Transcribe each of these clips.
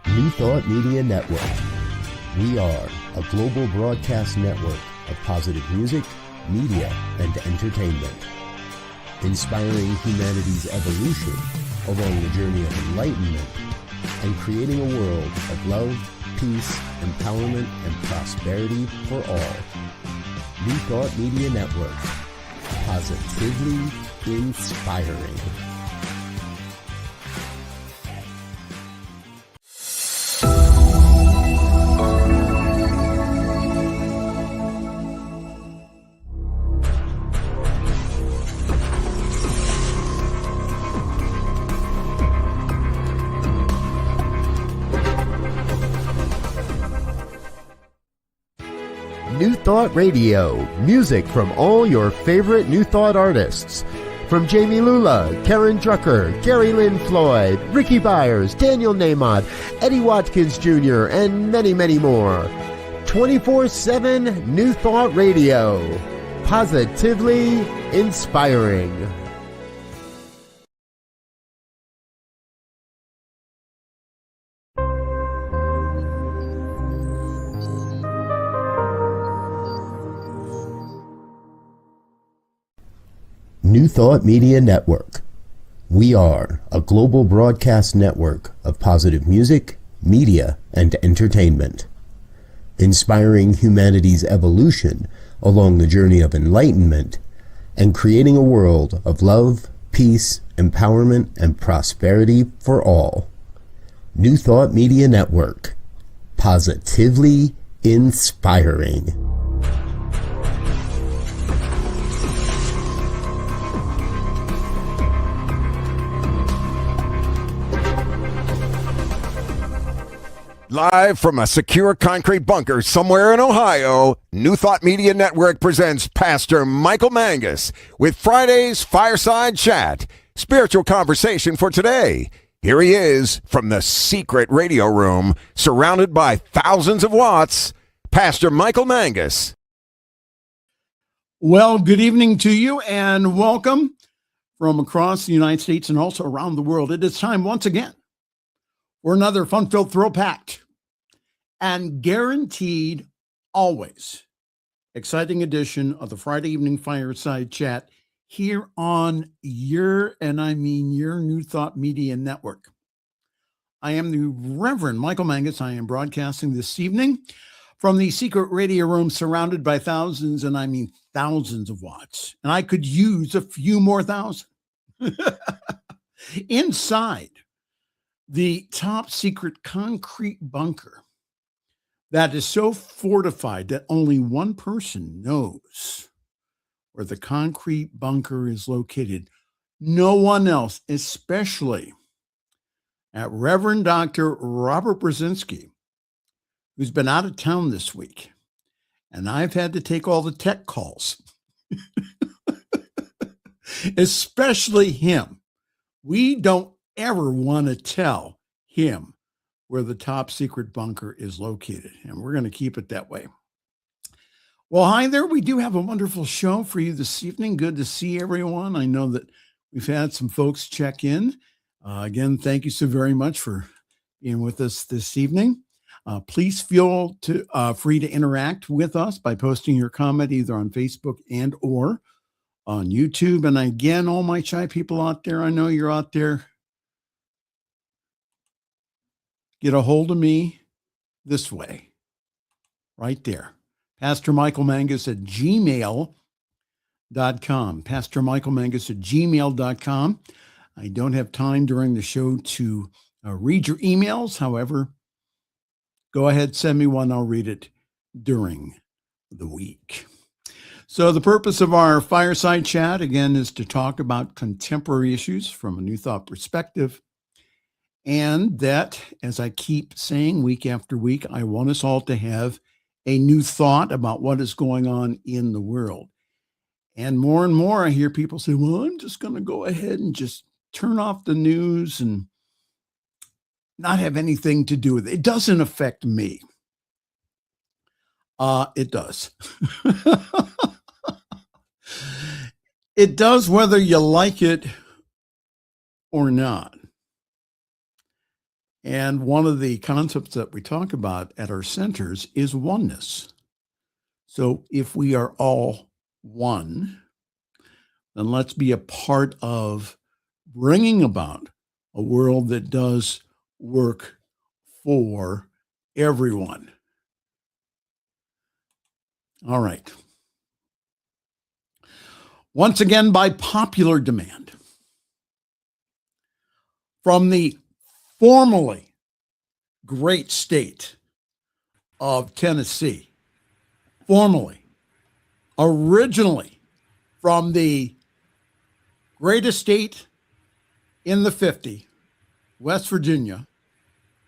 New Thought Media Network. We are a global broadcast network of positive music, media, and entertainment, inspiring humanity's evolution along the journey of enlightenment and creating a world of love, peace, empowerment, and prosperity for all. New Thought Media Network. Positively inspiring. New Thought Radio, music from all your favorite New Thought artists. From Jamie Lula, Karen Drucker, Gary Lynn Floyd, Ricky Byers, Daniel Nahmod, Eddie Watkins Jr., and many, many more. 24/7 New Thought Radio. Positively inspiring. New Thought Media Network. We are a global broadcast network of positive music, media, and entertainment, inspiring humanity's evolution along the journey of enlightenment and creating a world of love, peace, empowerment, and prosperity for all. New Thought Media Network. Positively inspiring. Live from a secure concrete bunker somewhere in Ohio, New Thought Media Network presents Pastor Michael Mangus with Friday's Fireside Chat, spiritual conversation for today. Here he is from the secret radio room, surrounded by thousands of watts, Pastor Michael Mangus. Well, good evening to you and welcome from across the United States and also around the world. It is time once again for another fun-filled, thrill-packed, and guaranteed always exciting edition of the Friday Evening Fireside Chat here on your New Thought Media Network. I am the Reverend Michael Mangus. I am broadcasting this evening from the secret radio room surrounded by thousands, and I mean thousands of watts. And I could use a few more thousand. Inside the top secret concrete bunker that is so fortified that only one person knows where the concrete bunker is located. No one else, especially at Reverend Dr. Robert Brzezinski, who's been out of town this week. And I've had to take all the tech calls, especially him. We don't ever want to tell him where the top secret bunker is located, and we're going to keep it that way. Well, hi there. We do have a wonderful show for you this evening. Good to see everyone. I know that we've had some folks check in. Again, thank you so very much for being with us this evening. Please feel free to interact with us by posting your comment either on Facebook and or on YouTube. And again, all my shy people out there, I know you're out there. Get a hold of me this way, right there. pastormichaelmangus at gmail.com. pastormichaelmangus at gmail.com. I don't have time during the show to read your emails. However, go ahead, send me one. I'll read it during the week. So the purpose of our fireside chat, again, is to talk about contemporary issues from a New Thought perspective. And that, as I keep saying week after week, I want us all to have a new thought about what is going on in the world. And more, I hear people say, well, I'm just going to go ahead and just turn off the news and not have anything to do with it. It doesn't affect me. It does. It does whether you like it or not. And one of the concepts that we talk about at our centers is oneness. So if we are all one, then let's be a part of bringing about a world that does work for everyone. All right. Once again, by popular demand, from the formerly great state of Tennessee, originally from the greatest state in the 50, West Virginia,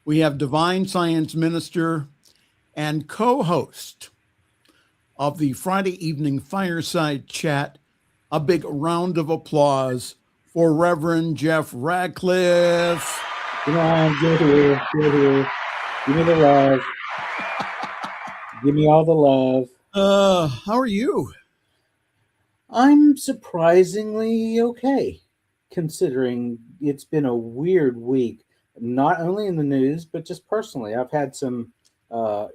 we have divine science minister and co-host of the Friday evening Fireside Chat. A big round of applause for Reverend Jeff Radcliff. Come on, get here. Give me the love. Give me all the love. How are you? I'm surprisingly okay, considering it's been a weird week, not only in the news, but just personally. I've had some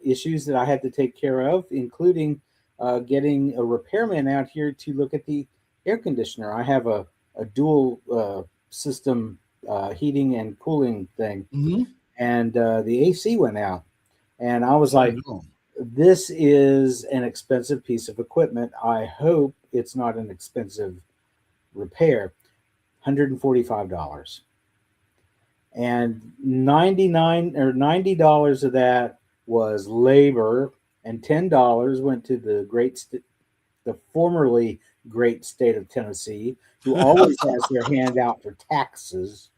issues that I had to take care of, including getting a repairman out here to look at the air conditioner. I have a dual system heating and cooling thing, and the AC went out. And I was like, this is an expensive piece of equipment. I hope it's not an expensive repair. $145. And $90 of that was labor, and $10 went to the formerly great state of Tennessee, who always has their hand out for taxes.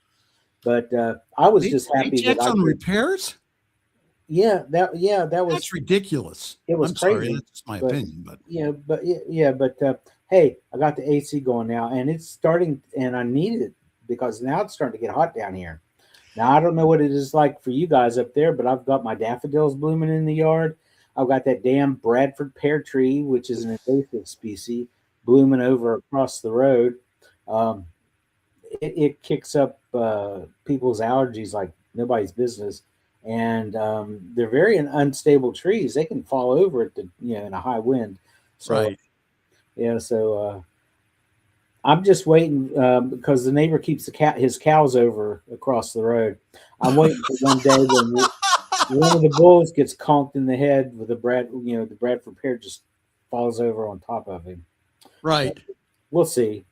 But I was just happy that on repairs. Yeah, that was, that's ridiculous. It was crazy. Sorry, that's my opinion, but hey, I got the AC going now, and it's starting, and I need it because now it's starting to get hot down here. Now I don't know what it is like for you guys up there, but I've got my daffodils blooming in the yard. I've got that damn Bradford pear tree, which is an invasive species, blooming over across the road. It kicks up people's allergies like nobody's business, and they're very unstable trees. They can fall over at in a high wind. So, right. Yeah. So I'm just waiting because the neighbor keeps his cows over across the road. I'm waiting for one day when one of the bulls gets conked in the head with the Bradford pear just falls over on top of him. Right. But we'll see.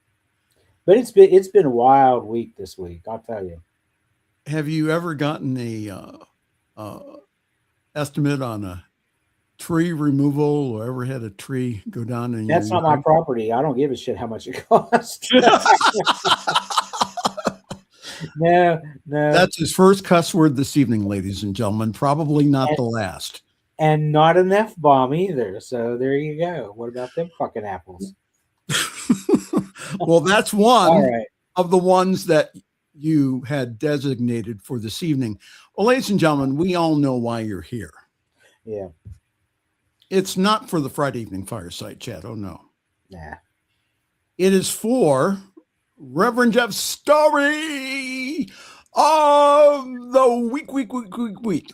But it's been a wild week this week, I'll tell you. Have you ever gotten a estimate on a tree removal, or ever had a tree go down in That's not my property. I don't give a shit how much it costs. No. That's his first cuss word this evening, ladies and gentlemen. Probably not the last. And not an F-bomb either. So there you go. What about them fucking apples? Well, that's one of the ones that you had designated for this evening. Well, ladies and gentlemen, we all know why you're here. Yeah. It's not for the Friday evening Fireside Chat. Oh, no. Nah. It is for Reverend Jeff's story of the week.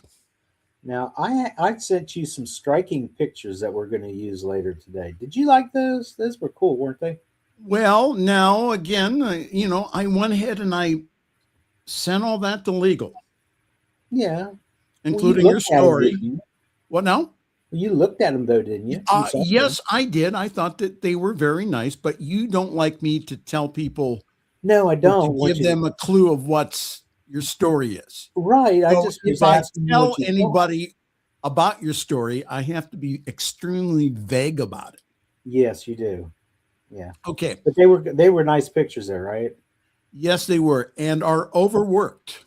Now, I sent you some striking pictures that we're going to use later today. Did you like those? Those were cool, weren't they? Well, now, again, I went ahead and I sent all that to legal. Yeah. Including your story. What now? You looked at them, though, didn't you? Yes, I did. I thought that they were very nice, but you don't like me to tell people. No, I don't. To give them a clue of what your story is. Right. So if I tell anybody about your story, I have to be extremely vague about it. Yes, you do. Yeah. Okay. But they were nice pictures there, right? Yes, they were, and our overworked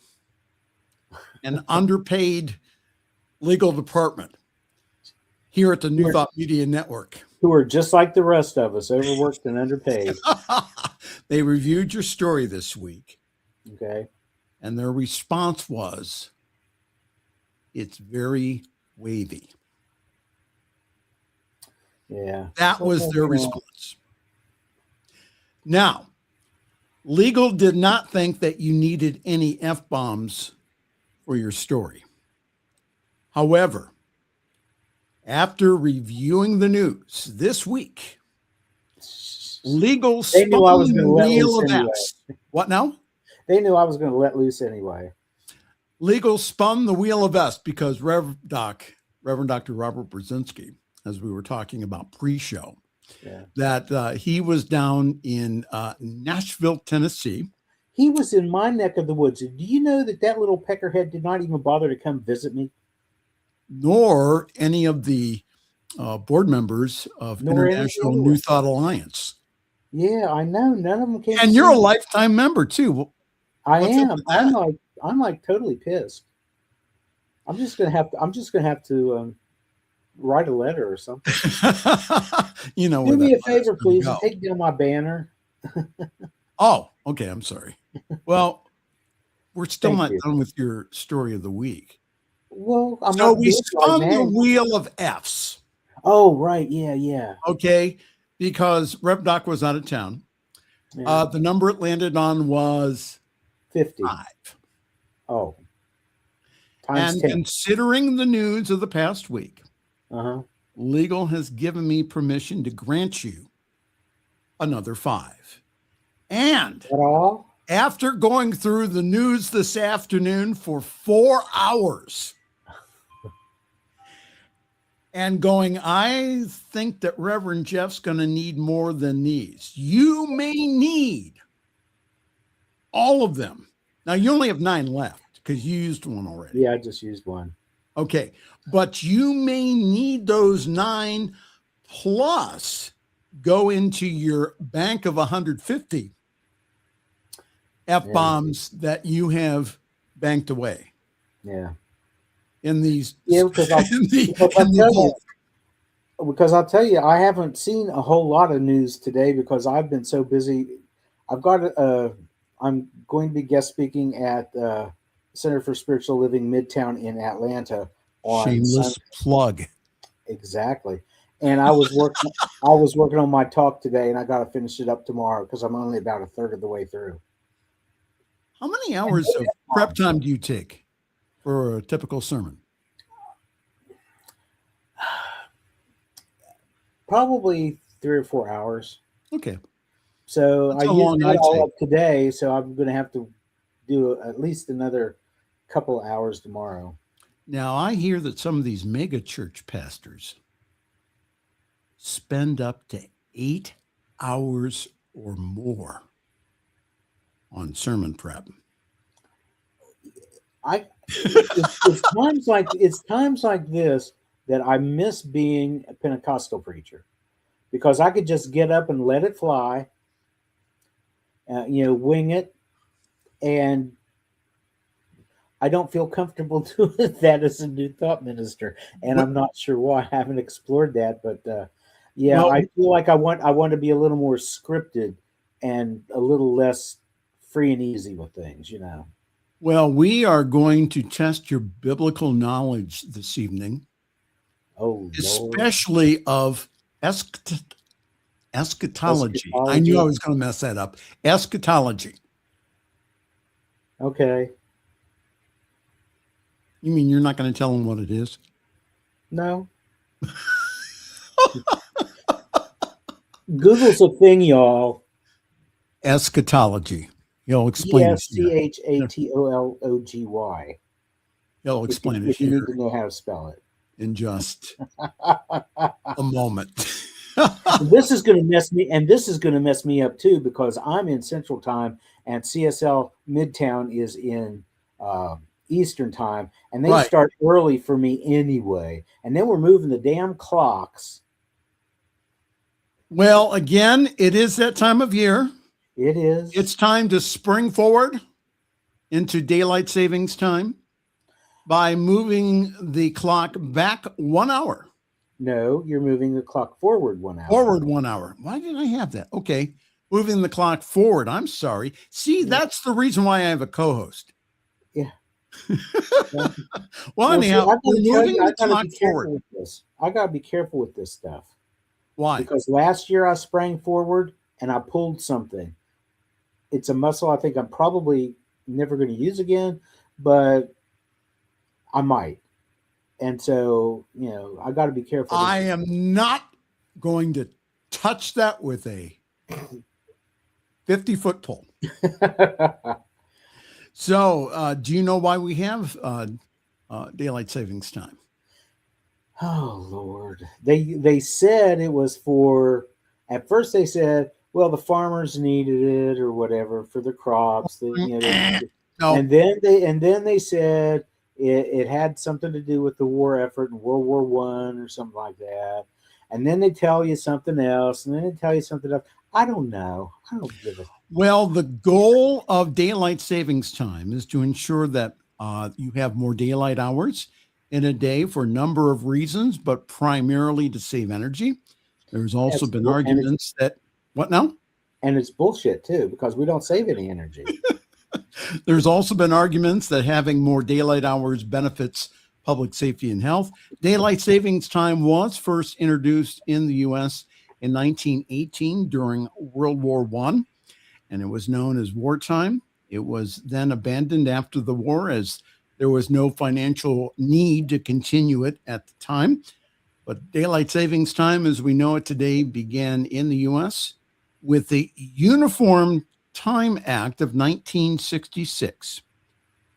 and underpaid legal department here at the New Thought Media Network, who are just like the rest of us, overworked and underpaid. They reviewed your story this week. Okay. And their response was, it's very wavy. Yeah. That was their response. Now, legal did not think that you needed any F-bombs for your story. However, after reviewing the news this week, legal They knew I was spun going to the let wheel loose of anyway. F's. What now? They knew I was going to let loose anyway. Legal spun the wheel of S because Reverend Dr. Robert Brzezinski, as we were talking about pre-show, that he was down in Nashville, Tennessee. He was in my neck of the woods. Do you know that little peckerhead did not even bother to come visit me? Nor any of the board members of International New Thought Alliance. Yeah, I know. None of them came. And you're a lifetime member too. I am. I'm like totally pissed. I'm just gonna have to write a letter or something. You know, do me a favor, please, and take down my banner. Oh, okay. I'm sorry. Well, we're still not done with your story of the week. Well, we spun the wheel of F's. Oh, right. Yeah. Okay. Because Rev Doc was out of town. Yeah. The number it landed on was 55. Oh. And 10. Considering the news of the past week, legal has given me permission to grant you another 5. And after going through the news this afternoon for 4 hours and going, I think that Reverend Jeff's going to need more than these. You may need all of them. Now, you only have 9 left because you used one already. Yeah, I just used one. Okay. But you may need those 9 plus go into your bank of 150 F-bombs that you have banked away. Yeah. In these. Yeah, because I'll tell you, I haven't seen a whole lot of news today because I've been so busy. I'm going to be guest speaking at Center for Spiritual Living Midtown in Atlanta on Shameless Sunday. Plug. Exactly. And I was working on my talk today, and I got to finish it up tomorrow because I'm only about a third of the way through. How many hours of prep time do you take for a typical sermon? Probably 3 or 4 hours. Okay. So I used it all up today, so I'm going to have to do at least another couple of hours tomorrow. Now, I hear that some of these mega church pastors spend up to 8 hours or more on sermon prep. It's times like this that I miss being a Pentecostal preacher, because I could just get up and let it fly, wing it, and I don't feel comfortable doing that as a New Thought minister, and I'm not sure why. I haven't explored that, but I feel like I want to be a little more scripted and a little less free and easy with things, Well, we are going to test your biblical knowledge this evening. Oh, especially of eschatology. I knew I was going to mess that up. Eschatology. Okay. You mean you're not going to tell them what it is? No. Google's a thing, y'all. Eschatology. You'll explain it. Eschatology. You'll explain it if you need to know how to spell it. In just a moment. This is going to mess me up too, because I'm in Central Time and CSL Midtown is in Eastern Time, and they start early for me anyway. And then we're moving the damn clocks. Well, again, it is that time of year. It is. It's time to spring forward into daylight savings time by moving the clock back 1 hour. No, you're moving the clock forward 1 hour. Forward 1 hour. Why did I have that? Okay. Moving the clock forward. I'm sorry. See, that's the reason why I have a co-host. Yeah. Well, anyhow, we're moving the clock forward. I got to be careful with this stuff. Why? Because last year I sprang forward and I pulled something. It's a muscle I think I'm probably never going to use again, but I might. And so, I got to be careful. I am not going to touch that with a 50-foot pole. So, do you know why we have daylight savings time? Oh, Lord. They said it was for, at first they said, well, the farmers needed it or whatever for the crops. No. And then they said it had something to do with the war effort in World War I or something like that. And then they tell you something else, and then they tell you something else. I don't know. I don't give a. Well, the goal of daylight savings time is to ensure that you have more daylight hours in a day for a number of reasons, but primarily to save energy. There's also been arguments that, what now? And it's bullshit too, because we don't save any energy. There's also been arguments that having more daylight hours benefits public safety and health. Daylight savings time was first introduced in the U.S. in 1918 during World War I, and it was known as wartime. It was then abandoned after the war as there was no financial need to continue it at the time. But daylight savings time, as we know it today, began in the U.S. with the Uniform Time Act of 1966.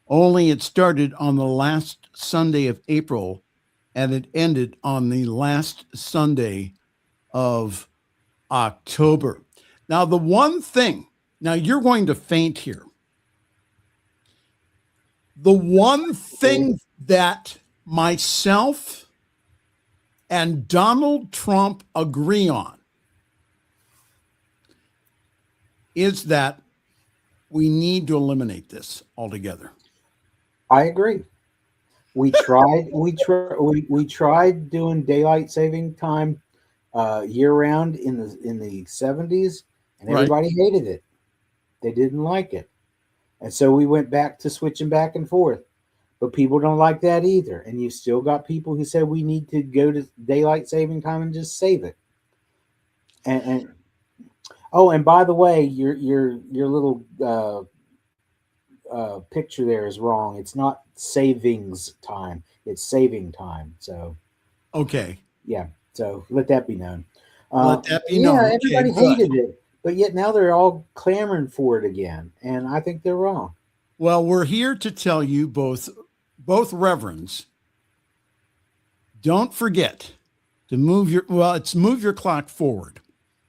Only it started on the last Sunday of April, and it ended on the last Sunday of October. Now, the one thing, now you're going to faint here. The one thing that myself and Donald Trump agree on is that we need to eliminate this altogether. I agree. We tried. We tried doing daylight saving time year round in the 70s, and everybody hated it. They didn't like it, and so we went back to switching back and forth. But people don't like that either, and you still got people who said we need to go to daylight saving time and just save it. And by the way, your little picture there is wrong. It's not savings time; it's saving time. So, okay, yeah. So let that be known. Let that be known. Yeah, everybody hated it, but yet now they're all clamoring for it again, and I think they're wrong. Well, we're here to tell you both reverends, don't forget to move your clock forward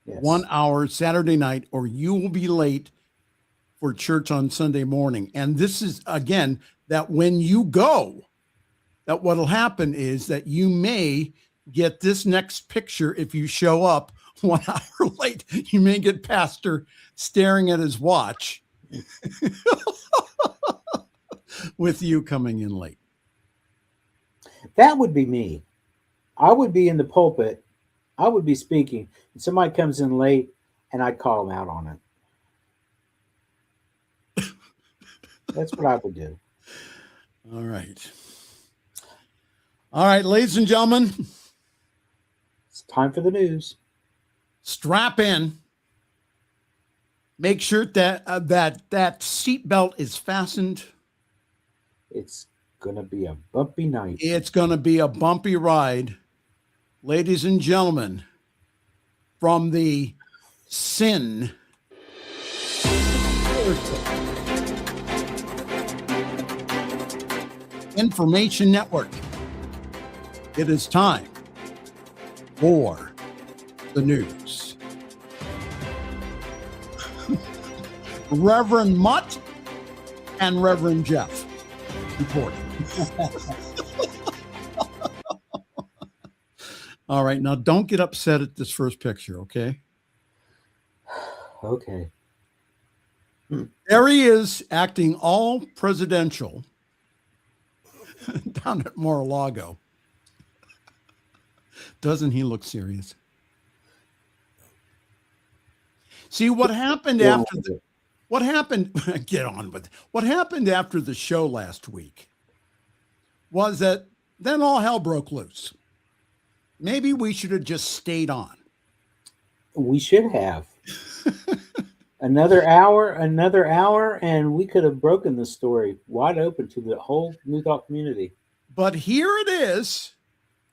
1 hour Saturday night, or you will be late for church on Sunday morning. And this is, again, that when you go, that what'll happen is that you may get this next picture. If you show up 1 hour late, you may get pastor staring at his watch with you coming in late. That would be me. I would be in the pulpit. I would be speaking, and somebody comes in late, and I'd call them out on it. That's what I would do. All right, ladies and gentlemen. It's time for the news. Strap in. Make sure that that seatbelt is fastened. It's going to be a bumpy night. It's going to be a bumpy ride. Ladies and gentlemen, from the Sin Information Network, it is time for the news. Reverend Mutt and Reverend Jeff reporting. All right, now don't get upset at this first picture, okay? Okay. There he is, acting all presidential down at Mar-a-Lago. Doesn't he look serious? See, what happened after the What happened? Get on with it. What happened after the show last week was that then all hell broke loose. Maybe we should have just stayed on. We should have. Another hour, and we could have broken the story wide open to the whole New Thought community. But here it is,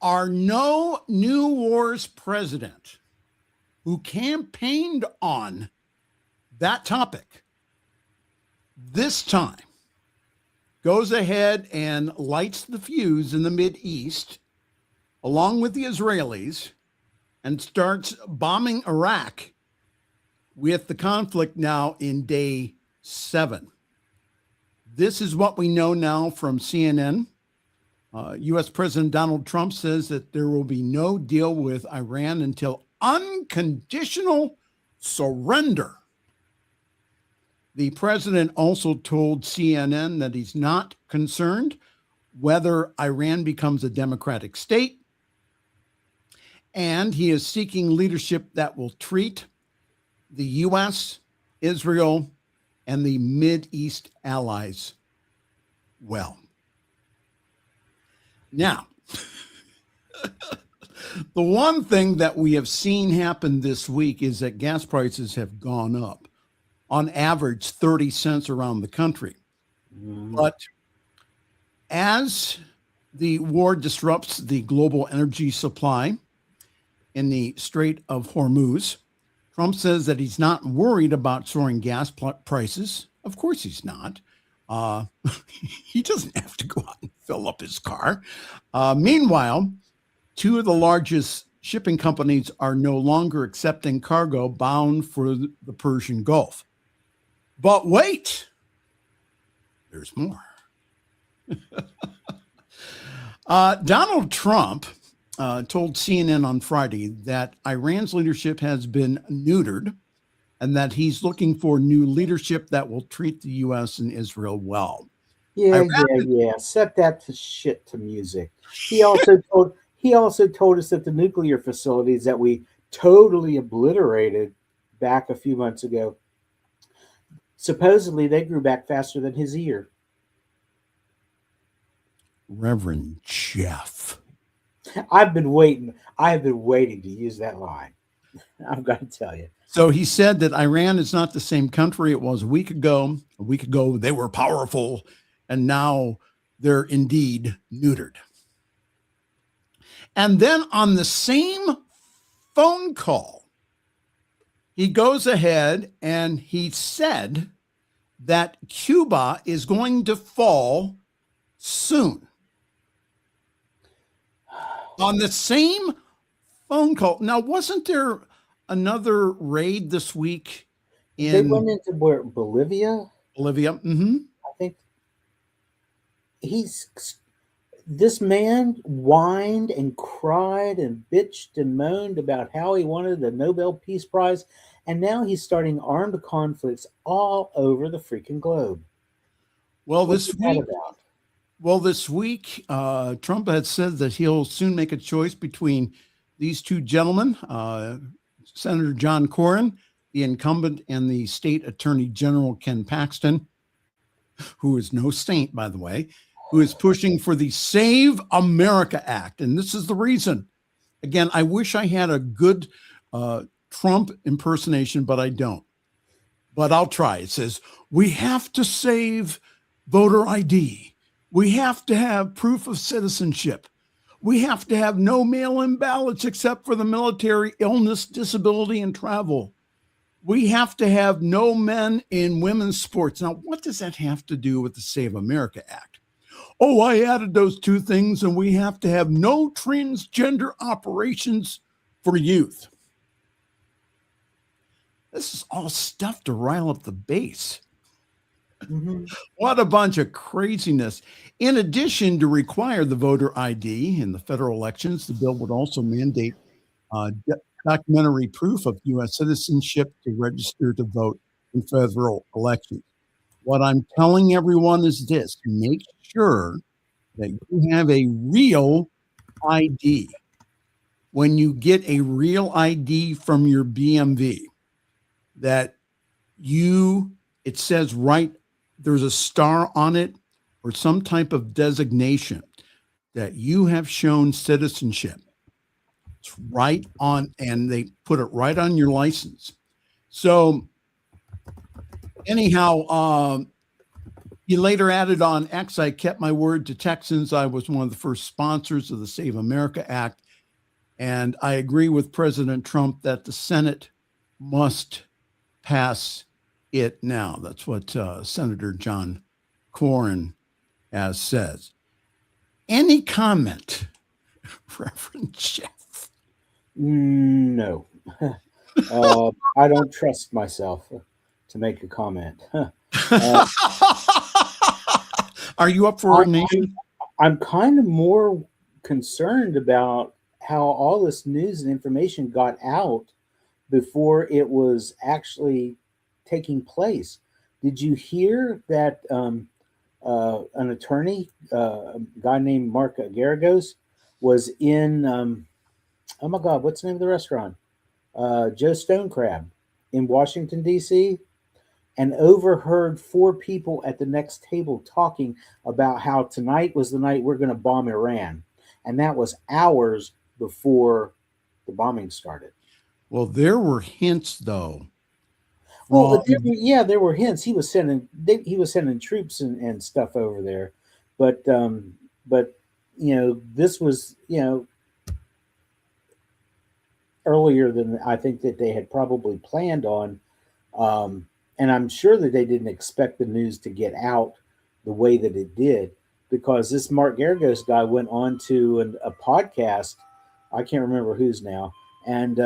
our no new wars president who campaigned on that topic this time goes ahead and lights the fuse in the Mideast along with the Israelis and starts bombing Iraq with the conflict now in day 7. This is what we know now from CNN. U.S. President Donald Trump says that there will be no deal with Iran until unconditional surrender. The president also told CNN that he's not concerned whether Iran becomes a democratic state, and he is seeking leadership that will treat the U.S., Israel, and the Mideast allies well. Now, the one thing that we have seen happen this week is that gas prices have gone up, on average 30 cents around the country. But as the war disrupts the global energy supply in the Strait of Hormuz, Trump says that he's not worried about soaring gas prices. Of course he's not. He doesn't have to go out and fill up his car. Meanwhile, 2 of the largest shipping companies are no longer accepting cargo bound for the Persian Gulf. But wait, there's more. Donald Trump told CNN on Friday that Iran's leadership has been neutered and that he's looking for new leadership that will treat the U.S. and Israel well. Yeah. Set that to shit to music. He also told us that the nuclear facilities that we totally obliterated back a few months ago, supposedly they grew back faster than his ear. Reverend Jeff. I've been waiting to use that line. I'm going to tell you. So he said that Iran is not the same country it was a week ago. A week ago, they were powerful, and now they're indeed neutered. And then on the same phone call, he goes ahead and he said that Cuba is going to fall soon. On the same phone call. Now, wasn't there another raid this week? They went into Bolivia? Bolivia, mm-hmm. I think this man whined and cried and bitched and moaned about how he wanted the Nobel Peace Prize, and now he's starting armed conflicts all over the freaking globe. Well, this week, Trump had said that he'll soon make a choice between these 2 gentlemen, Senator John Cornyn, the incumbent, and the state attorney general, Ken Paxton, who is no saint, by the way, who is pushing for the Save America Act. And this is the reason. Again, I wish I had a good Trump impersonation, but I don't. But I'll try. It says, we have to save voter ID. We have to have proof of citizenship. We have to have no mail-in ballots except for the military, illness, disability, and travel. We have to have no men in women's sports. Now, what does that have to do with the Save America Act? Oh, I added those 2 things, and we have to have no transgender operations for youth. This is all stuff to rile up the base. Mm-hmm. What a bunch of craziness. In addition to require the voter ID in the federal elections, the bill would also mandate documentary proof of U.S. citizenship to register to vote in federal elections. What I'm telling everyone is this: make sure that you have a real ID. When you get a real ID from your BMV, that it says right, there's a star on it or some type of designation that you have shown citizenship. It's right on, and they put it right on your license. So anyhow, He later added on X, I kept my word to Texans. I was one of the first sponsors of the Save America Act. And I agree with President Trump that the Senate must pass it now. That's what Senator John Cornyn says. Any comment, Reverend Jeff? No. I don't trust myself to make a comment. Are you up for ordination? I'm kind of more concerned about how all this news and information got out before it was actually taking place. Did you hear that an attorney, a guy named Mark Garagos, was in, oh my God, what's the name of the restaurant? Joe Stone Crab in Washington, D.C., and overheard 4 people at the next table talking about how tonight was the night we're going to bomb Iran. And that was hours before the bombing started. Well, there were hints, though. Well, there were hints. He was sending troops and stuff over there, but this was earlier than I think that they had probably planned on, and I'm sure that they didn't expect the news to get out the way that it did, because this Mark Garagos guy went on to a podcast, I can't remember whose now, and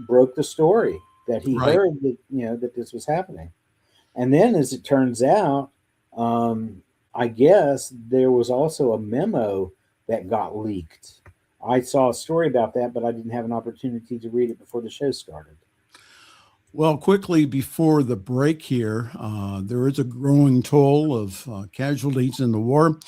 broke the story that he heard that that this was happening. And then, as it turns out, I guess there was also a memo that got leaked. I saw a story about that, but I didn't have an opportunity to read it before the show started. Well, quickly before the break here, there is a growing toll of casualties in the war.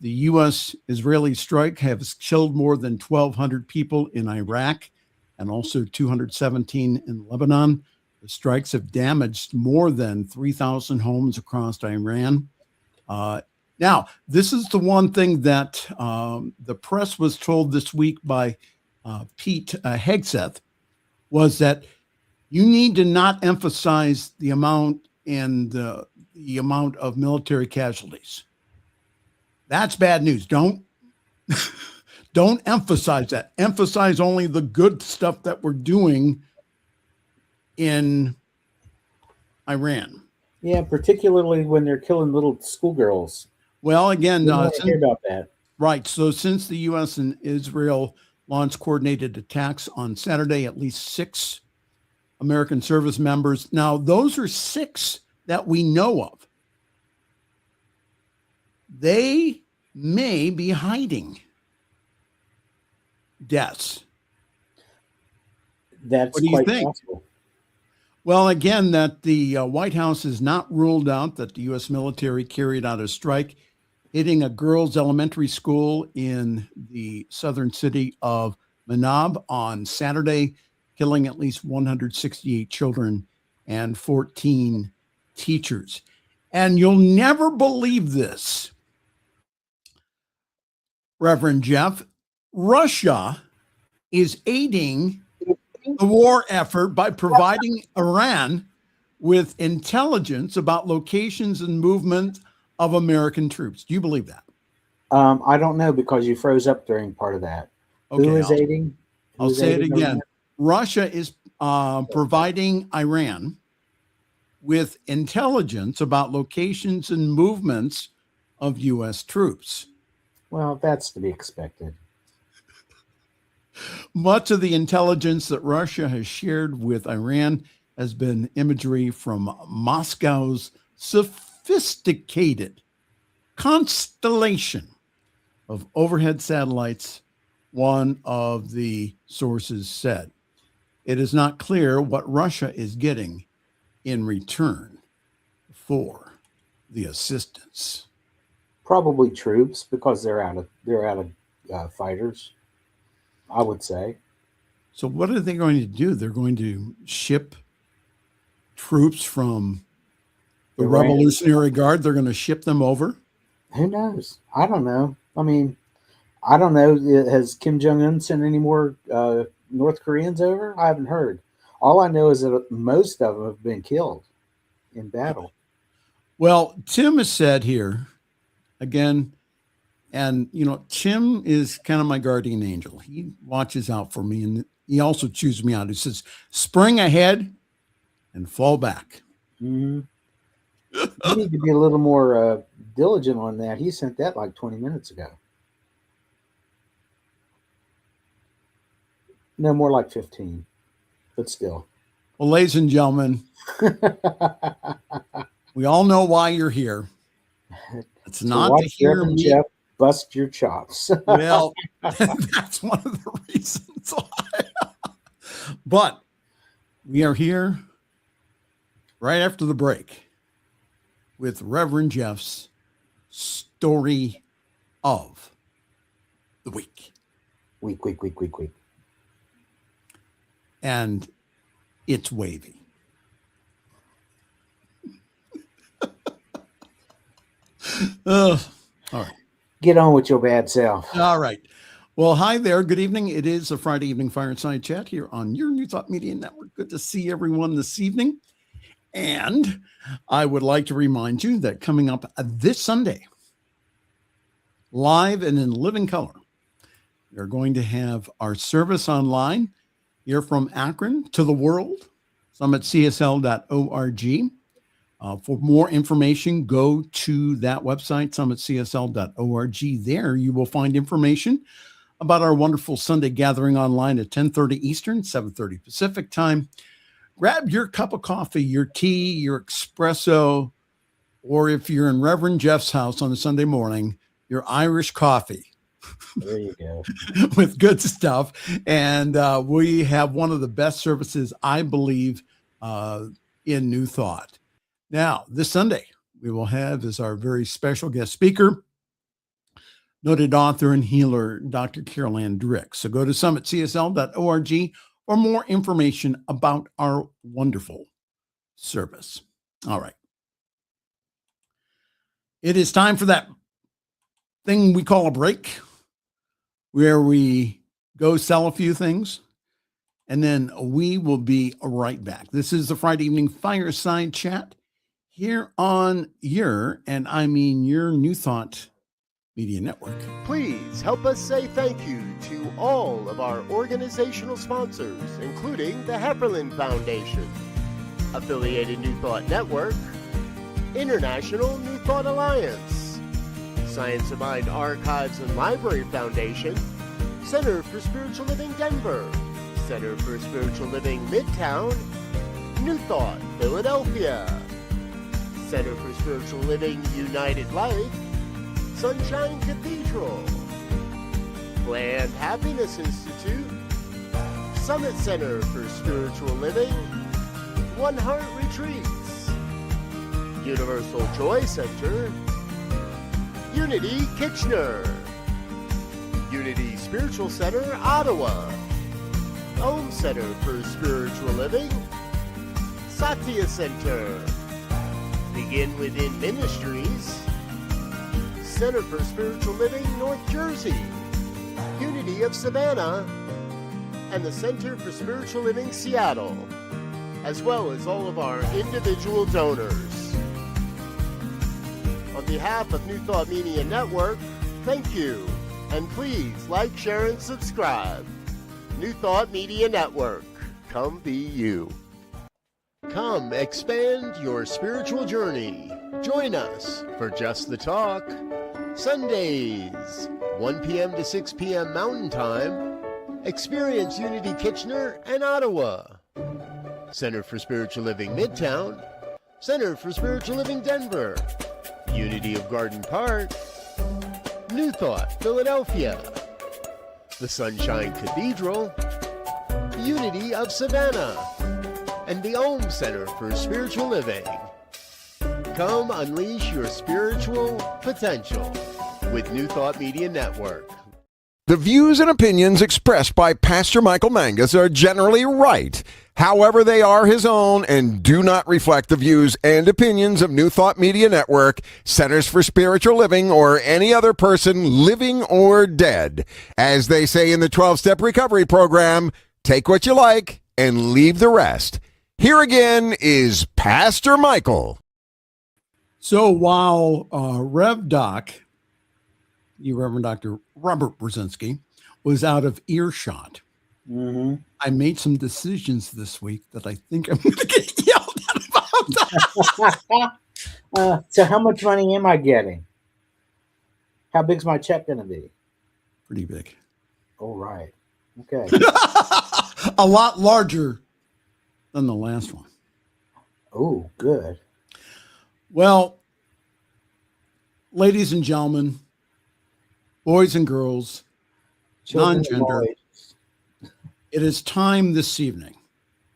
The U.S.-Israeli strike has killed more than 1,200 people in Iraq and also 217 in Lebanon. The strikes have damaged more than 3,000 homes across Iran. Now, this is the one thing that the press was told this week by Pete Hegseth, was that you need to not emphasize the amount and the amount of military casualties. That's bad news. Don't emphasize that. Emphasize only the good stuff that we're doing in Iran. Yeah, particularly when they're killing little schoolgirls. Well, again, hear about that. Right. So since the U.S. and Israel launched coordinated attacks on Saturday, at least 6 American service members. Now, those are 6 that we know of. They may be hiding deaths. That's what do you think? Possible. Well, again, that the White House has not ruled out that the U.S. military carried out a strike hitting a girls' elementary school in the southern city of Manab on Saturday, killing at least 168 children and 14 teachers. And you'll never believe this, Reverend Jeff. Russia is aiding the war effort by providing Iran with intelligence about locations and movement of American troops. Do you believe that? I don't know, because you froze up during part of that. Okay, Who is aiding? I'll say it again. Russia is providing Iran with intelligence about locations and movements of U.S. troops. Well, that's to be expected. Much of the intelligence that Russia has shared with Iran has been imagery from Moscow's sophisticated constellation of overhead satellites, one of the sources said. It is not clear what Russia is getting in return for the assistance. Probably troops, because they're out of fighters, I would say. So what are they going to do? They're going to ship troops from the Iran. Revolutionary Guard. They're going to ship them over. Who knows? I don't know. I mean, I don't know. Has Kim Jong-un sent any more North Koreans over? I haven't heard. All I know is that most of them have been killed in battle. Well, Tim has said here again, and Tim is kind of my guardian angel. He watches out for me, and he also chews me out. He says, spring ahead and fall back. Mm-hmm. You need to be a little more diligent on that. He sent that like 20 minutes ago. No, more like 15, but still. Well, ladies and gentlemen, we all know why you're here. It's not to hear me. Jeff bust your chops. Well, that's one of the reasons why. But we are here right after the break with Reverend Jeff's story of the week. Week. And it's wavy. All right. Get on with your bad self. All right. Well, hi there. Good evening. It is a Friday evening fireside chat here on your New Thought Media Network. Good to see everyone this evening. And I would like to remind you that coming up this Sunday, live and in living color, we're going to have our service online here from Akron to the world, summitcsl.org. For more information, go to that website, summitcsl.org. There you will find information about our wonderful Sunday gathering online at 10:30 Eastern, 7:30 Pacific time. Grab your cup of coffee, your tea, your espresso, or if you're in Reverend Jeff's house on a Sunday morning, your Irish coffee. There you go. With good stuff. And we have one of the best services, I believe, in New Thought. Now, this Sunday, we will have as our very special guest speaker, noted author and healer, Dr. Carol Ann Drick. So go to summitcsl.org for more information about our wonderful service. All right. It is time for that thing we call a break, where we go sell a few things, and then we will be right back. This is the Friday evening fireside chat here on your New Thought Media Network. Please help us say thank you to all of our organizational sponsors, including the Hefferland Foundation, Affiliated New Thought Network, International New Thought Alliance, Science of Mind Archives and Library Foundation, Center for Spiritual Living Denver, Center for Spiritual Living Midtown, New Thought Philadelphia, Center for Spiritual Living United Life, Sunshine Cathedral, Planned Happiness Institute, Summit Center for Spiritual Living, One Heart Retreats, Universal Joy Center, Unity Kitchener, Unity Spiritual Center, Ottawa, Home Center for Spiritual Living, Satya Center, Begin Within Ministries, Center for Spiritual Living, North Jersey, Unity of Savannah, and the Center for Spiritual Living, Seattle, as well as all of our individual donors. On behalf of New Thought Media Network, thank you, and please like, share, and subscribe. New Thought Media Network, come be you. Come expand your spiritual journey. Join us for Just the Talk, Sundays, 1 p.m. to 6 p.m. Mountain Time. Experience Unity Kitchener and Ottawa. Center for Spiritual Living Midtown, Center for Spiritual Living Denver, Unity of Garden Park, New Thought Philadelphia, the Sunshine Cathedral, Unity of Savannah, and the Om Center for Spiritual Living. Come unleash your spiritual potential with New Thought Media Network. The views and opinions expressed by Pastor Michael Mangus are generally right. However, they are his own and do not reflect the views and opinions of New Thought Media Network, Centers for Spiritual Living, or any other person living or dead. As they say in the 12-Step Recovery Program, take what you like and leave the rest. Here again is Pastor Michael. So while Rev Doc, you Reverend Dr. Robert Brzezinski, was out of earshot, I made some decisions this week that I think I'm going to get yelled at about. So how much money am I getting? How big's my check going to be? Pretty big. All right. Okay. A lot larger than the last one. Oh, good. Well, ladies and gentlemen, boys and girls, Children of all non-gender, ages. it is time this evening,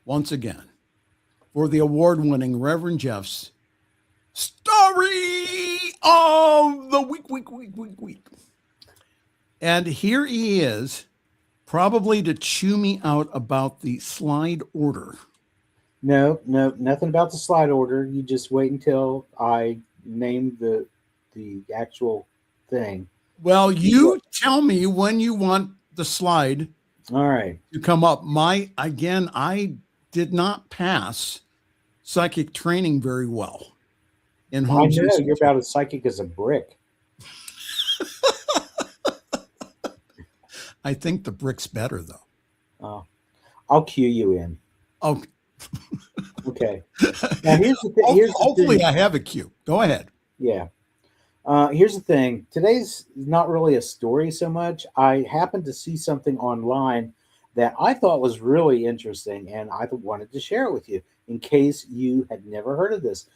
once again, for the award-winning Reverend Jeff's Story of the Week. And here he is, probably to chew me out about the slide order. No, nothing about the slide order. You just wait until I name the actual thing. Well, you tell me when you want the slide All right. to come up. I did not pass psychic training very well in I home know systems. you're about as psychic as a brick. I think the brick's better though. I'll cue you in. Oh, Okay. Now here's the thing. hopefully I have a cue. Go ahead. Yeah. Here's the thing. Today's not really a story so much. I happened to see something online that I thought was really interesting, and I wanted to share it with you in case you had never heard of this.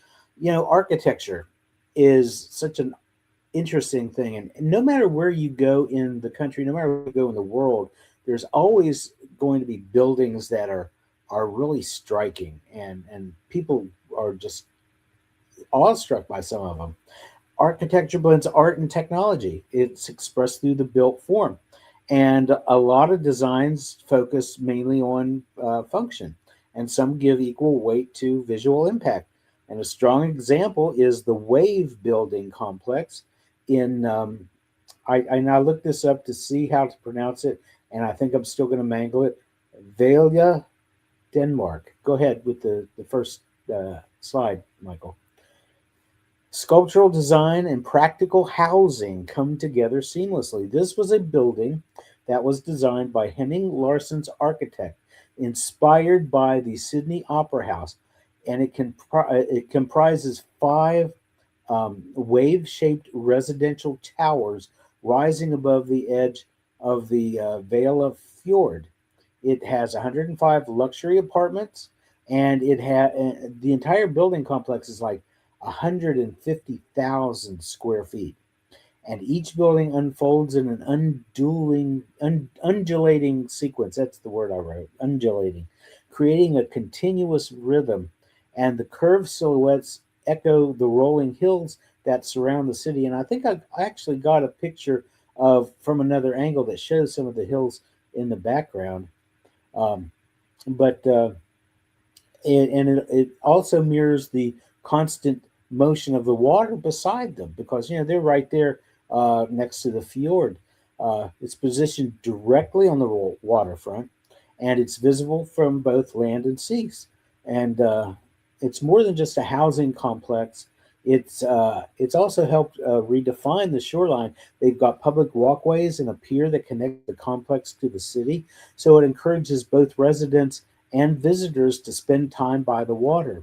You know, architecture is such an interesting thing, and no matter where you go in the country, no matter where you go in the world, there's always going to be buildings that are really striking, and people are just awestruck by some of them. Architecture blends art and technology. It's expressed through the built form. And a lot of designs focus mainly on function, and some give equal weight to visual impact. And a strong example is the Wave Building Complex in, I now looked this up to see how to pronounce it, and I think I'm still going to mangle it, Vejle, Denmark. Go ahead with the first slide, Michael. Sculptural design and practical housing come together seamlessly. This was a building that was designed by Henning Larsen's architect, inspired by the Sydney Opera House, and it comprises 5 wave-shaped residential towers rising above the edge of the Vejle Fjord. It has 105 luxury apartments, and the entire building complex is like 150,000 square feet. And each building unfolds in an undulating sequence. That's the word I wrote, undulating, creating a continuous rhythm. And the curved silhouettes echo the rolling hills that surround the city. And I think I actually got a picture from another angle that shows some of the hills in the background. It also mirrors the constant motion of the water beside them, because they're right there next to the fjord. It's positioned directly on the waterfront, and it's visible from both land and seas. And it's more than just a housing complex. It's also helped redefine the shoreline. They've got public walkways and a pier that connect the complex to the city, so it encourages both residents and visitors to spend time by the water.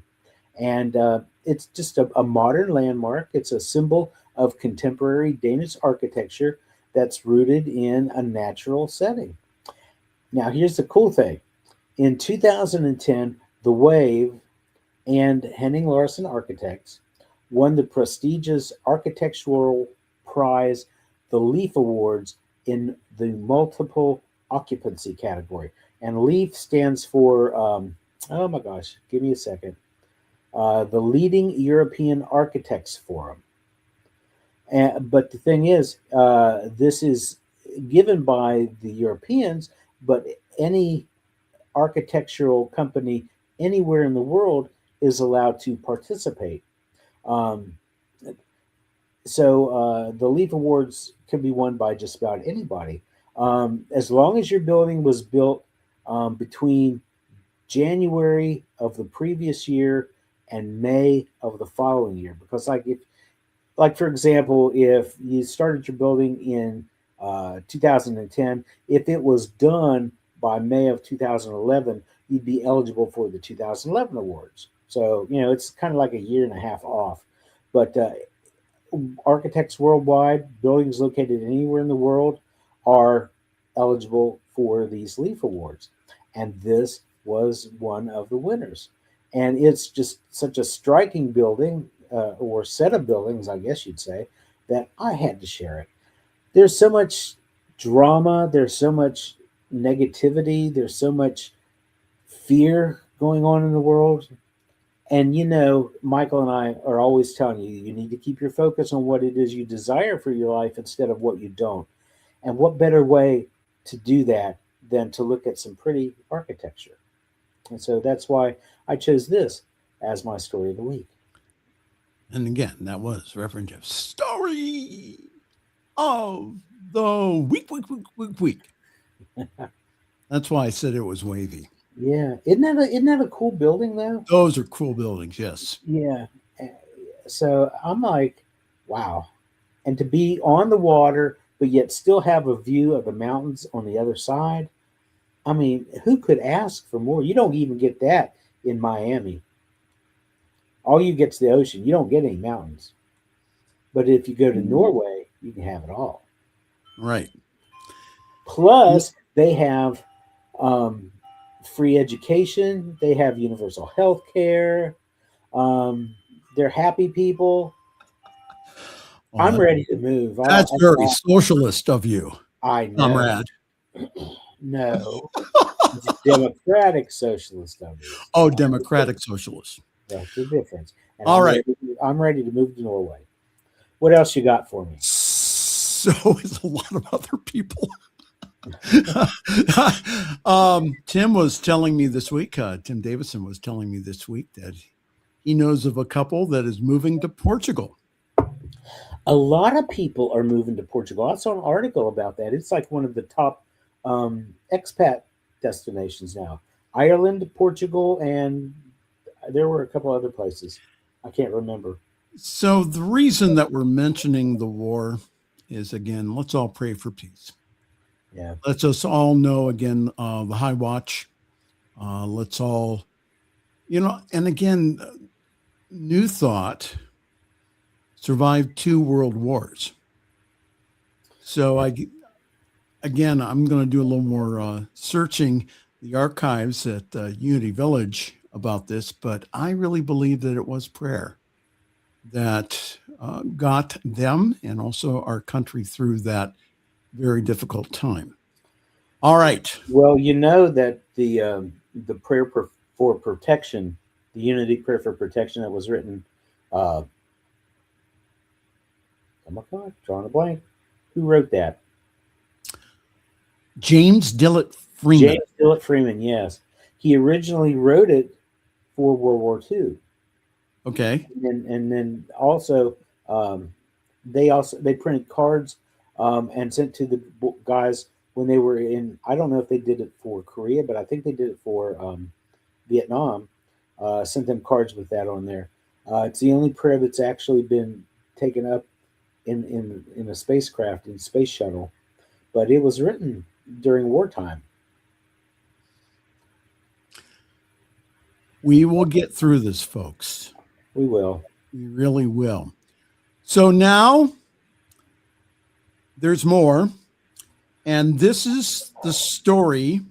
And it's just a modern landmark. It's a symbol of contemporary Danish architecture that's rooted in a natural setting. Now, here's the cool thing. In 2010, The Wave and Henning Larsen Architects won the prestigious architectural prize, the Leaf Awards, in the multiple occupancy category. And Leaf stands for, oh my gosh, give me a second. The Leading European Architects Forum. But the thing is, this is given by the Europeans, but any architectural company anywhere in the world is allowed to participate. So the Leaf Awards can be won by just about anybody. As long as your building was built between January of the previous year and May of the following year. Because like for example, if you started your building in 2010, if it was done by May of 2011, you'd be eligible for the 2011 awards. So, it's kind of like a year and a half off. But architects worldwide, buildings located anywhere in the world, are eligible for these LEAF awards. And this was one of the winners. And it's just such a striking building, or set of buildings, I guess you'd say, that I had to share it. There's so much drama, there's so much negativity, there's so much fear going on in the world. And Michael and I are always telling you need to keep your focus on what it is you desire for your life instead of what you don't. And what better way to do that than to look at some pretty architecture? And so that's why I chose this as my story of the week. And again, that was Reverend Jeff's story of the week. That's why I said it was wavy. Yeah, isn't that a cool building though? Those are cool buildings, yes. Yeah. So I'm like, wow. And to be on the water, but yet still have a view of the mountains on the other side. I mean, who could ask for more? You don't even get that in Miami. All you get's the ocean. You don't get any mountains. But if you go to Norway, you can have it all. Right. Plus, they have free education. They have universal health care. They're happy people. Well, I'm ready to move. That's very socialist of you, I know. comrade. No. It's democratic socialist of you. Oh, democratic socialist. That's the difference. And All right. I'm ready to move to Norway. What else you got for me? So is a lot of other people. Tim was telling me this week, Tim Davison was telling me this week that he knows of a couple that is moving to Portugal. A lot of people are moving to Portugal. I saw an article about that. It's like one of the top expat destinations now. Ireland, Portugal, and there were a couple other places. I can't remember. So the reason that we're mentioning the war is, again, let's all pray for peace. Yeah. Let's us all know, again, the high watch. Let's all, and again, New Thought survived 2 world wars. So I'm going to do a little more searching the archives at Unity Village about this, but I really believe that it was prayer that got them and also our country through that very difficult time. All right. Well, you know that the prayer for protection, the Unity Prayer for Protection that was written, oh my God, drawing a blank. Who wrote that? James Dillett Freeman. James Dillett Freeman, yes. He originally wrote it for World War II. Okay. And then also they printed cards and sent to the guys when they were in, I don't know if they did it for Korea, but I think they did it for Vietnam. Sent them cards with that on there. It's the only prayer that's actually been taken up in a spacecraft, in space shuttle, but it was written during wartime. We will get through this, folks. We will. We really will. So now there's more. And this is the story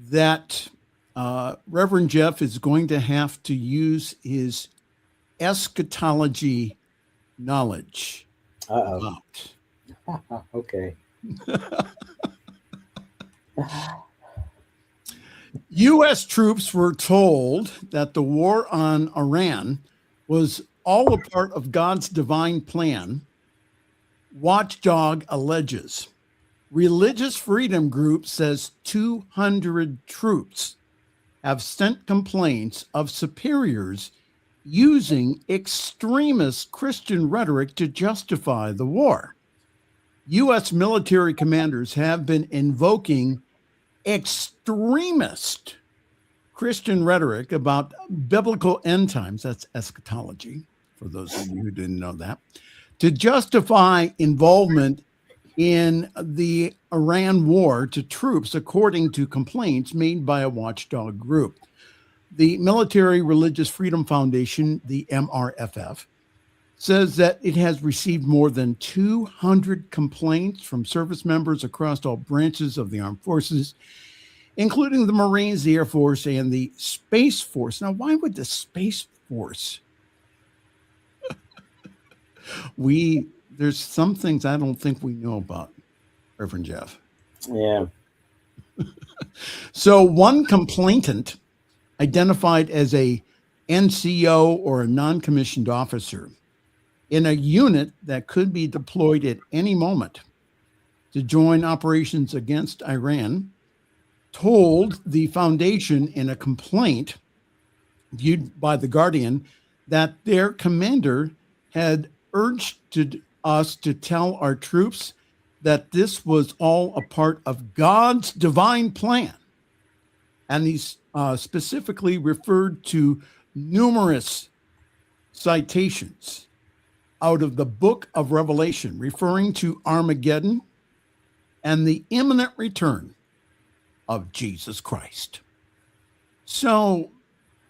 that Reverend Jeff is going to have to use his eschatology knowledge about. Okay. U.S. troops were told that the war on Iran was all a part of God's divine plan. Watchdog alleges. Religious Freedom Group says 200 troops have sent complaints of superiors using extremist Christian rhetoric to justify the war. U.S. military commanders have been invoking extremist Christian rhetoric about biblical end times, that's eschatology, for those of you who didn't know that, to justify involvement in the Iran war to troops, according to complaints made by a watchdog group. The Military Religious Freedom Foundation, the MRFF, says that it has received more than 200 complaints from service members across all branches of the armed forces, including the Marines, the Air Force, and the Space Force. Now, why would the Space Force? There's some things I don't think we know about, Reverend Jeff. Yeah. So one complainant, identified as a NCO or a non-commissioned officer in a unit that could be deployed at any moment to join operations against Iran, told the foundation in a complaint viewed by The Guardian that their commander had urged us to tell our troops that this was all a part of God's divine plan. And he's specifically referred to numerous citations out of the book of Revelation, referring to Armageddon and the imminent return of Jesus Christ. So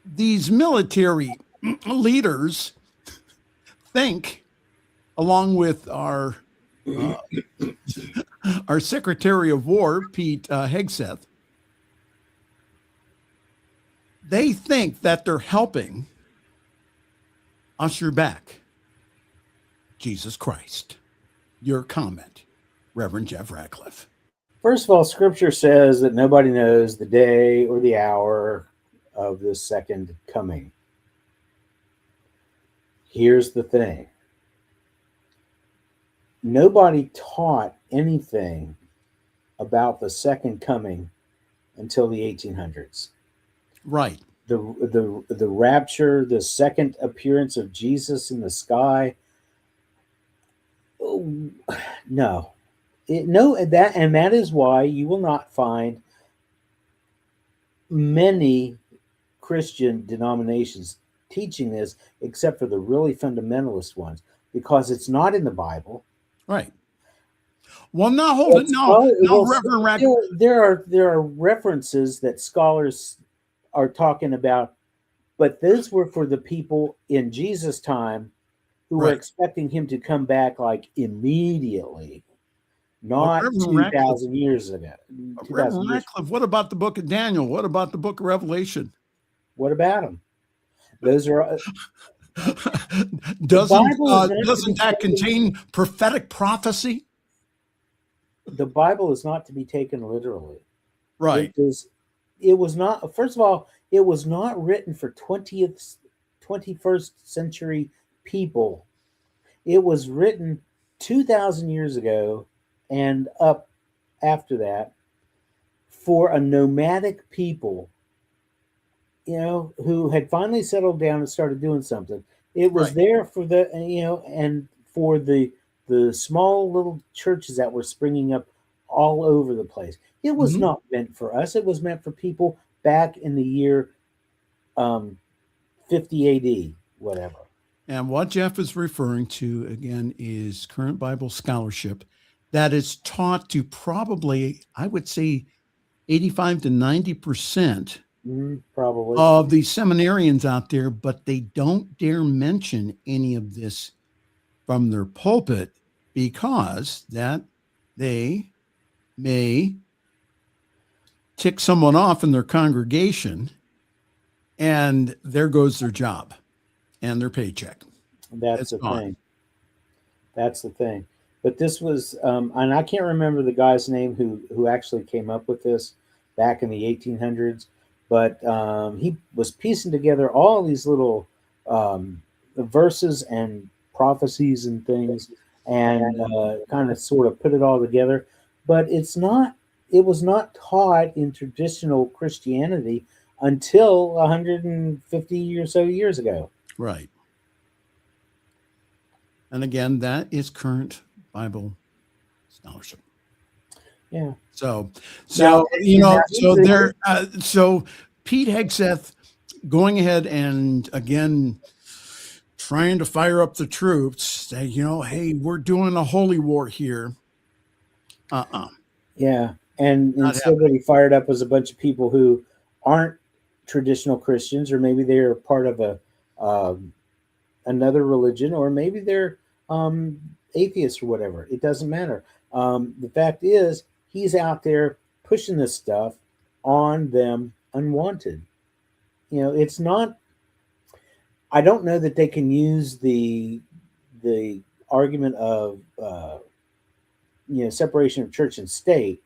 these military leaders think, along with our Secretary of War, Pete Hegseth, they think that they're helping usher back Jesus Christ. Your comment, Reverend Jeff Radcliff. First of all, Scripture says that nobody knows the day or the hour of the second coming. Here's the thing. Nobody taught anything about the second coming until the 1800s. Right. The rapture, the second appearance of Jesus in the sky. Oh, no. That is why you will not find many Christian denominations teaching this, except for the really fundamentalist ones, because it's not in the Bible. Right. Well, now hold it. No, Reverend Radcliffe. There are references that scholars are talking about, but those were for the people in Jesus' time who were expecting him to come back like immediately, not 2,000 years ago. Reverend Radcliffe, what about the book of Daniel? What about the book of Revelation? What about them? Those are. Doesn't that contain prophetic prophecy? The Bible is not to be taken literally. Right. It was not, first of all, it was not written for 21st century people. It was written 2,000 years ago and up after that for a nomadic people, who had finally settled down and started doing something. It was there for and for the small little churches that were springing up all over the place. It was not meant for us. It was meant for people back in the year 50 AD, whatever. And what Jeff is referring to, again, is current Bible scholarship that is taught to probably, I would say, 85 to 90% probably of the seminarians out there, but they don't dare mention any of this from their pulpit because that they may tick someone off in their congregation, and there goes their job and their paycheck. That's the thing. That's the thing. But this was, and I can't remember the guy's name who actually came up with this back in the 1800s, but he was piecing together all these little verses and prophecies and things, and kind of sort of put it all together. But it was not taught in traditional Christianity until 150 or so years ago. Right. And again, that is current Bible scholarship. Yeah. So Pete Hegseth going ahead and again trying to fire up the troops, say, hey, we're doing a holy war here. Yeah. And Not instead what he fired up was a bunch of people who aren't traditional Christians, or maybe they're part of another religion, or maybe they're atheists or whatever. It doesn't matter. The fact is, he's out there pushing this stuff on them unwanted. It's not. I don't know that they can use the argument of separation of church and state.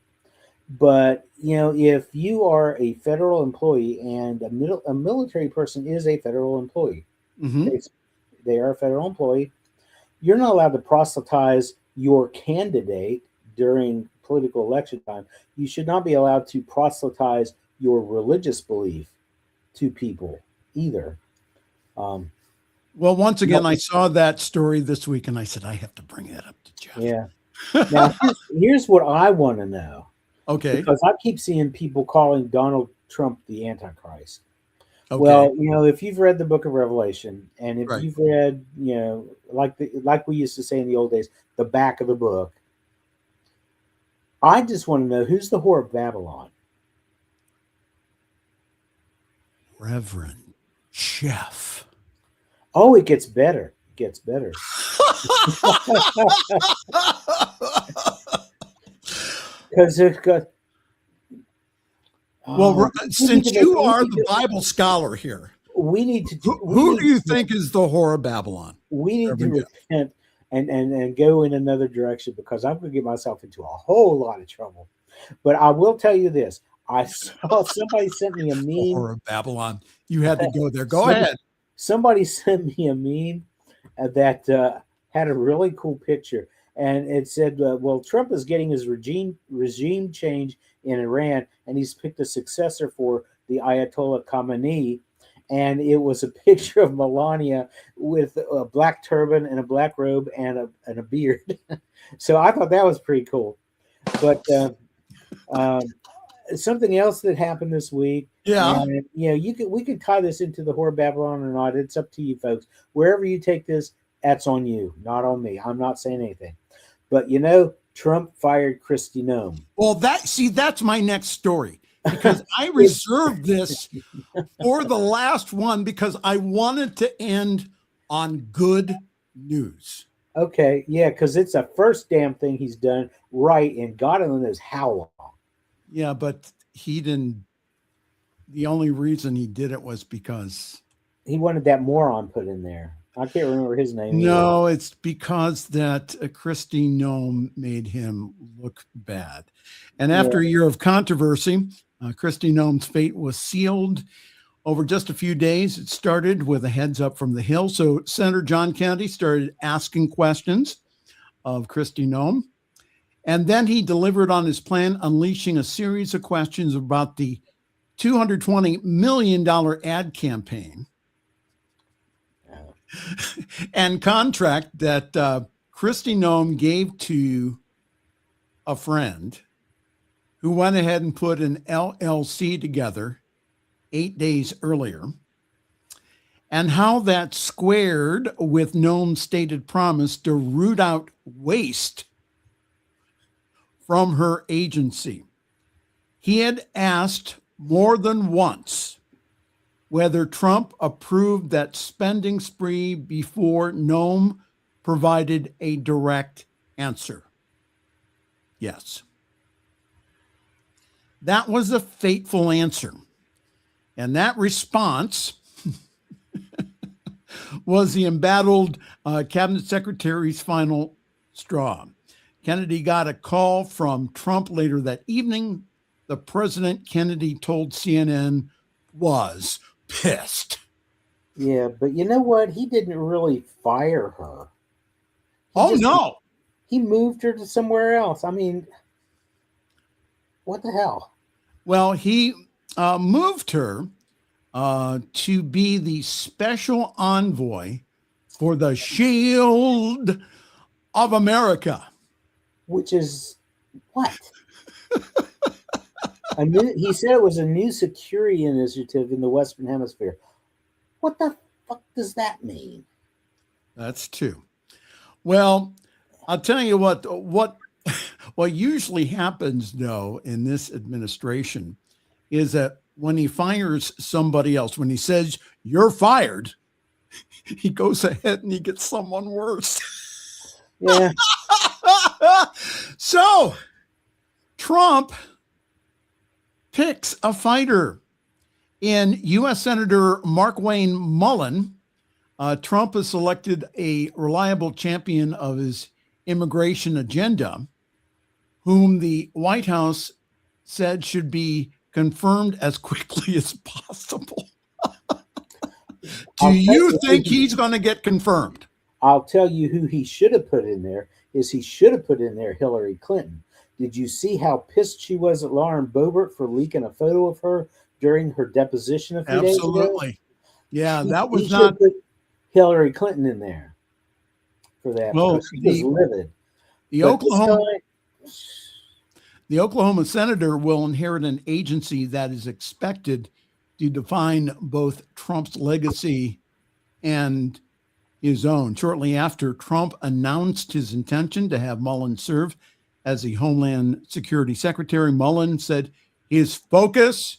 But if you are a federal employee, and a military person is a federal employee, they are a federal employee, you're not allowed to proselytize your candidate during political election time. You should not be allowed to proselytize your religious belief to people either. Well, once again, I saw that story this week, and I said, I have to bring that up to Jeff. Yeah. Now, here's what I want to know. Okay. Because I keep seeing people calling Donald Trump the Antichrist. Okay. Well, if you've read the book of Revelation, and if Right. you've read, like we used to say in the old days, the back of the book, I just want to know, who's the whore of Babylon? Reverend Jeff. Oh, it gets better. It gets better. Because it's got. Well, since you are the Bible scholar here, we need to. Who do you think is the whore of Babylon? We need to repent and go in another direction, because I'm going to get myself into a whole lot of trouble. But I will tell you this: I saw somebody sent me a meme. Whore of Babylon. You had to go there. Go ahead. Somebody sent me a meme that had a really cool picture, and it said, "Well, Trump is getting his regime change in Iran, and he's picked a successor for the Ayatollah Khamenei." And it was a picture of Melania with a black turban and a black robe and a beard. So I thought that was pretty cool. But something else that happened this week. Yeah. We could tie this into the whore of Babylon or not. It's up to you folks. Wherever you take this, that's on you, not on me. I'm not saying anything. But Trump fired Kristi Noem. Well, that's my next story, because I reserved this for the last one because I wanted to end on good news. Okay, yeah, because it's the first damn thing he's done right, and God only knows how long. Yeah, but he didn't. The only reason he did it was because he wanted that moron put in there. I can't remember his name. No, it's because that Kristi Noem made him look bad. And after a year of controversy, Kristi Noem's fate was sealed over just a few days. It started with a heads up from the Hill. So Senator John Kennedy started asking questions of Kristi Noem. And then he delivered on his plan, unleashing a series of questions about the $220 million ad campaign and contract that Kristi Noem gave to a friend who went ahead and put an LLC together 8 days earlier, and how that squared with Noem's stated promise to root out waste from her agency. He had asked more than once whether Trump approved that spending spree before Noem provided a direct answer. Yes. That was a fateful answer. And that response was the embattled cabinet secretary's final straw. Kennedy got a call from Trump later that evening. The president, Kennedy told CNN, was pissed. Yeah, but you know what? He didn't really fire her. No. He moved her to somewhere else. I mean, what the hell? Well, he moved her to be the special envoy for the Shield of America. Which is what? He said it was a new security initiative in the Western Hemisphere. What the fuck does that mean? That's two. Well, I'll tell you what usually happens, though, in this administration is that when he fires somebody else, when he says you're fired, he goes ahead and he gets someone worse. Yeah. So Trump picks a fighter in U.S. Senator Markwayne Mullin. Trump has selected a reliable champion of his immigration agenda, whom the White House said should be confirmed as quickly as possible. Do you think he's going to get confirmed? I'll tell you who he should have put in there. He should have put in there Hillary Clinton. Did you see how pissed she was at Lauren Boebert for leaking a photo of her during her deposition a few days ago? Absolutely. Yeah, that was he not put Hillary Clinton in there for that. Well, She was livid. The Oklahoma senator will inherit an agency that is expected to define both Trump's legacy and his own. Shortly after Trump announced his intention to have Mullin serve as the Homeland Security Secretary, Mullin said his focus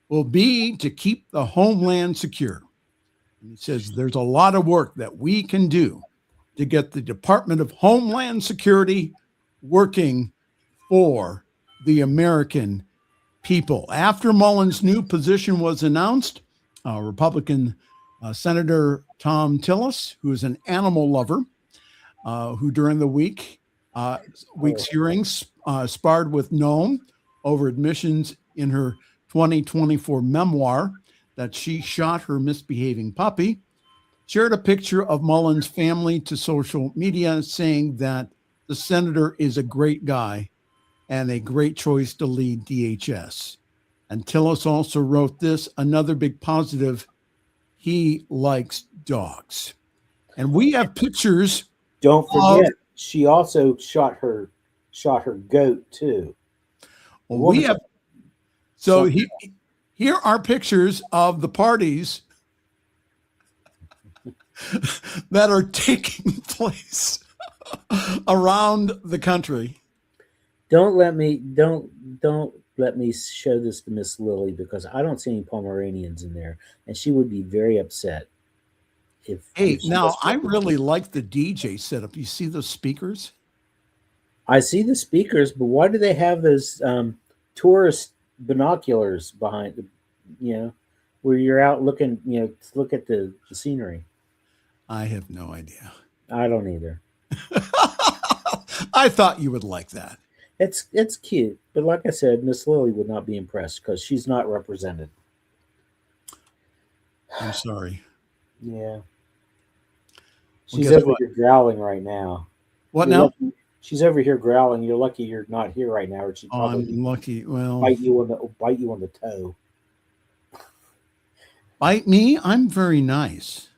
will be to keep the homeland secure. And he says there's a lot of work that we can do to get the Department of Homeland Security working for the American people. After Mullin's new position was announced, Republican Senator Tom Tillis, who is an animal lover, who during the week's hearings sparred with Noam over admissions in her 2024 memoir that she shot her misbehaving puppy, shared a picture of Mullin's family to social media, saying that the senator is a great guy and a great choice to lead DHS. And Tillis also wrote this, another big positive, he likes dogs. And we have pictures. Don't forget, she also shot her goat too. Well, we have. So here are pictures of the parties that are taking place around the country. Don't let me show this to Miss Lily because I don't see any Pomeranians in there, and she would be very upset. Now I really like the DJ setup. You see those speakers? I see the speakers, but why do they have those tourist binoculars behind? Where you're out looking, to look at the scenery. I have no idea. I don't either. I thought you would like that. It's cute, but like I said, Miss Lily would not be impressed because she's not represented. I'm sorry. Yeah. She's over here growling right now. What now? Lucky, she's over here growling. You're lucky you're not here right now, or she'd probably I'm lucky. Well, bite you on the toe. Bite me? I'm very nice.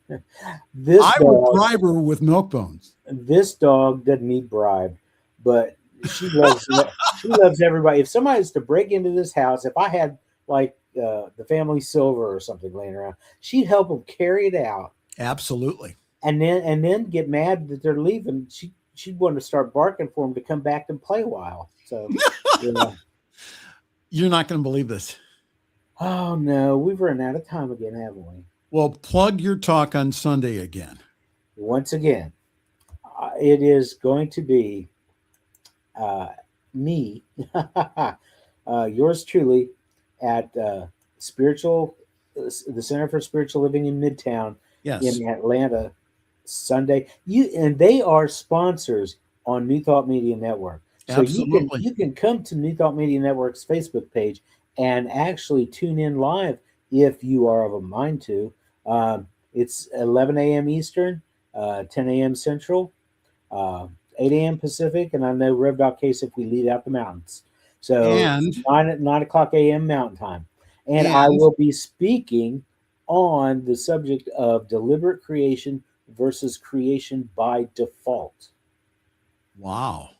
I would bribe her with milk bones. This dog doesn't need bribe, but she loves everybody. If somebody was to break into this house, if I had like the family silver or something laying around, she'd help them carry it out. Absolutely. And then get mad that they're leaving. She'd want to start barking for them to come back and play a while. So You're not going to believe this. Oh no, we've run out of time again, haven't we? Well, plug your talk on Sunday again. Once again, it is going to be me, yours truly, at the Center for Spiritual Living in Midtown, in Atlanta, Sunday. And they are sponsors on New Thought Media Network. So Absolutely. you can come to New Thought Media Network's Facebook page and actually tune in live if you are of a mind to. It's 11 a.m. Eastern, 10 a.m. Central, 8 a.m. Pacific, and I know Rev Doc Case if we lead out the mountains. So 9 o'clock a.m. Mountain Time. And I will be speaking on the subject of deliberate creation versus creation by default. Wow.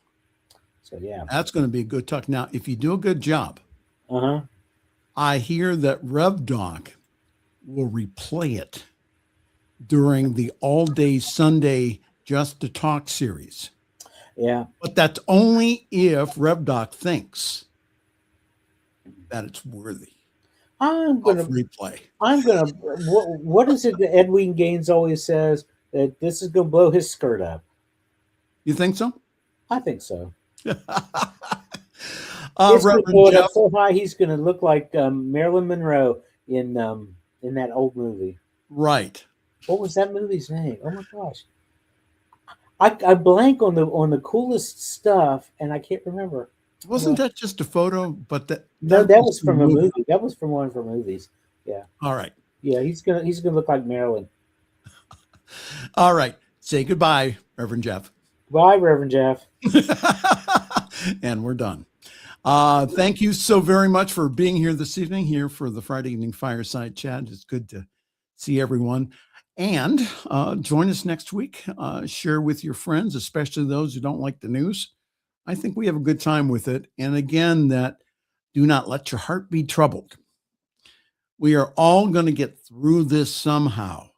So, yeah. That's going to be a good talk. Now, if you do a good job, Uh-huh. I hear that RevDoc will replay it during the all-day Sunday Just to Talk series. Yeah. But that's only if RevDoc thinks that it's worthy I'm of gonna replay. what is it that Edwin Gaines always says, that this is gonna blow his skirt up? You think so? I think so. It's gonna Reverend blow it Jeff, up so high he's gonna look like Marilyn Monroe in that old movie. right. What was that movie's name? Oh my gosh. I blank on the coolest stuff, and I can't remember. Wasn't that just a photo? But that was from a movie. That was from one of her movies. Yeah. All right. Yeah, he's gonna look like Marilyn. All right. Say goodbye, Reverend Jeff. Bye, Reverend Jeff. And we're done. Thank you so very much for being here this evening, here for the Friday evening fireside chat. It's good to see everyone. And join us next week. Share with your friends, especially those who don't like the news. I think we have a good time with it. And again, that do not let your heart be troubled. We are all going to get through this somehow.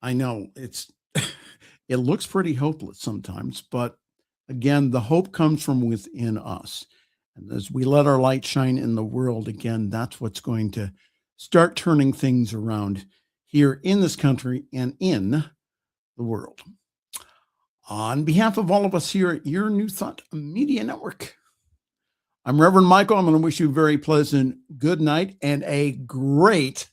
I know it looks pretty hopeless sometimes, but again, the hope comes from within us. And as we let our light shine in the world, again, that's what's going to start turning things around here in this country and in the world. On behalf of all of us here at your New Thought Media Network, I'm Reverend Michael. I'm going to wish you a very pleasant good night and a great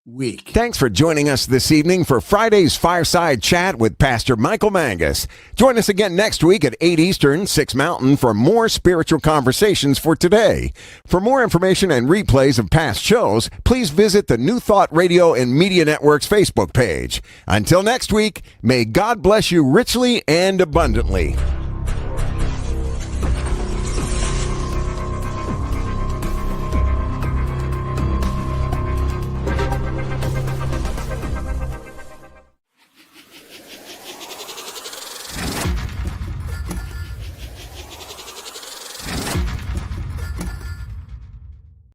week. Thanks for joining us this evening for Friday's Fireside Chat with Pastor Michael Mangus. Join us again next week at 8 Eastern, 6 Mountain for more spiritual conversations for today. For more information and replays of past shows, please visit the New Thought Radio and Media Network's Facebook page. Until next week, may God bless you richly and abundantly.